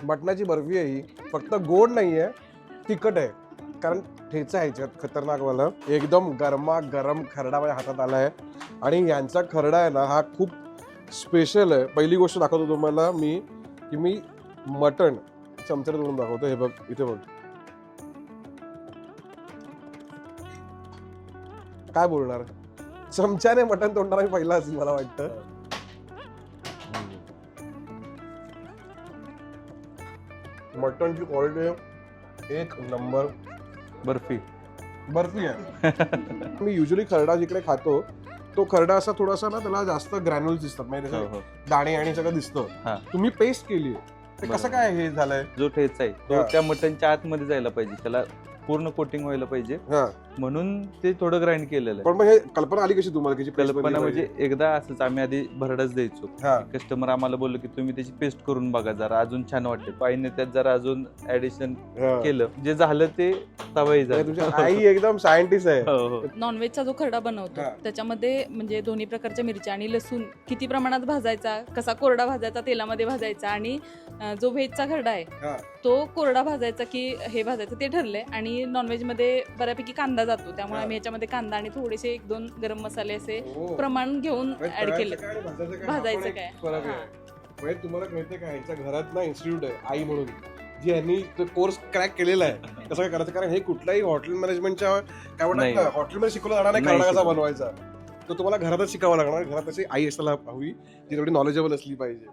मटणाची बर्फी आहे ही, फक्त गोड नाहीये, तिखट आहे. कारण ठेचा आहे ह्याच्यात खतरनाकवाला. एकदम गरमा गरम खरडा माझ्या हातात आलाय आणि यांचा खरडा आहे ना हा खूप स्पेशल आहे. पहिली गोष्ट दाखवतो तुम्हाला मी की मी मटण चमच्यात तोडून दाखवतो. हे बघ इथे बघ. काय बोलणार, चमच्याने मटण तोडणारा मी पहिला असेल मला वाटतं. मटणची क्वालिटी एक नंबर. बर्फी बर्फी आहे. मी युजली खरडा जिकडे खातो तो खरडा असा थोडासा ना त्याला जास्त ग्रॅन्युल्स दिसतात, म्हणजे त्याचे दाणे आणि सगळं दिसतं. हा. तुम्ही पेस्ट केली ते कसं काय हे झालंय? जो ठेचा आहे तो हा. त्या मटनच्या आतमध्ये जायला पाहिजे, त्याला पूर्ण कोटिंग व्हायला पाहिजे, हा. म्हणून ते थोडं ग्राइंड केलेलं आहे. पण मग हे कल्पना आली कशी तुम्हाला की कल्पना म्हणजे एकदा असंच आम्ही आधी भरडाच द्यायचो. हा. कस्टमर आम्हाला बोललो की तुम्ही त्याची पेस्ट करून बघा जरा, अजून छान वाटते. पाईने त्यात जरा अजून ऍडिशन केलं, जे झालं ते तवाही झालं. तुमची आई एकदम सायंटिस्ट आहे. हो, हो. नॉनव्हेजचा जो खरडा बनवतो हा. त्याच्यामध्ये म्हणजे दोन्ही प्रकारच्या मिरच्या आणि लसूण किती प्रमाणात भाजायचा, कसा कोरडा भाजायचा तेलामध्ये भाजायचा, आणि जो व्हेजचा खरडा आहे हा. तो कोरडा भाजायचा की हे भाजायचं ते ठरलंय. आणि नॉनव्हेज मध्ये बऱ्यापैकी कांदा जातो, त्यामुळे हा. आम्ही याच्यामध्ये कांदा आणि थोडेसे 1-2 गरम मसाले असे हो. प्रमाण घेऊन म्हणजे ऍड केले. तळायचं काय आणि भाजायचं काय, भाजायचं हा पण एक काय. फरक आहे. म्हणजे तुम्हाला कळते का ह्यांच्या घरात ना इन्स्टिट्यूट आहे आई म्हणून, जी यांनी तो कोर्स क्रॅक केलेला आहे कसं काय करायचं. कारण हे कुठल्याही हॉटेल मॅनेजमेंटच्या काय नाही. म्हणतात हॉटेलमध्ये शिकवलं जाणार नाही नाही खरडा कसा शिकवलं. बनवायचा. तो तुम्हाला घरातच शिकावा लागणार. घरात अशी आई असायला हवी जी थोडी नॉलेजेबल असली पाहिजे.